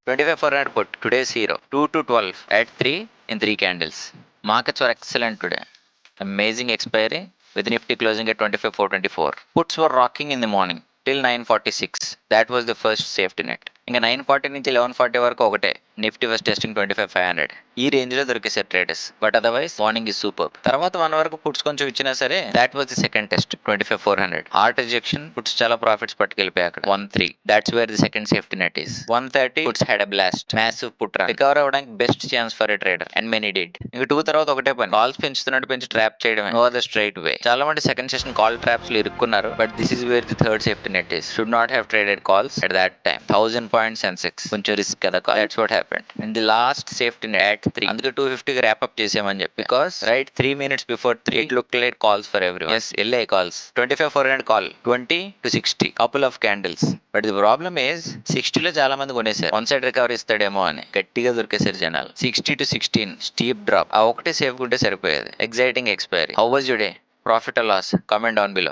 25,400 put. Today's hero. 2 to 12 at 3 in 3 candles. Markets were excellent today. Amazing expiry with Nifty closing at 25,424. Puts were rocking in the morning till 9:46. That was the first safety net. ఇంకా 9:40 నుంచి 11:40 వరకు ఒకటే Nifty was testing 25,500. ఈ range లో దొరికేసారు traders. But otherwise morning is super. తర్వాత 1 వరకు puts కొంచెం ఇచ్చినా సరే that was the second test 25,400. Hard rejection puts చాలా ప్రాఫిట్స్ పట్టుకెళ్ళిపోయి అక్కడ 1.3. That's where the second safety net is 1:30. Puts had a blast massive put run. Recover అవ్వడానికి best chance for a trader and many did. ఇంకా 2 తర్వాత ఒకటే పని calls పెంచుతున్నట్టు పెంచి trap చేయడమే. No other straight way. చాలా మంది సెకండ్ సెషన్ కాల్ ట్రాప్స్ లో ఇరుక్కున్నారు. But this is where the third safety net is. Should not have traded calls at that time. 1000 points Sensex. కొంచెం రిస్క్ కదా call. That's what happened. In the last safety net at 3. అందుకే 250 కి wrap up చేసామని చెప్పి. Because right 3 minutes before 3 it looked like calls for everyone. Yes, LA calls. 25,400 call. 20 to 60. Couple of candles. But the problem is 60 లో చాలా మంది కొనేసారు. One side recovery ఇస్తాడేమో అని గట్టిగా దొరికేసారు జనాలు. 60 to 16 స్టీప్ డ్రాప్. ఆ ఒకటే సేఫ్ ఉంటే సరిపోయేది. Exciting expiry. How was your day? Profit or loss? Comment down below.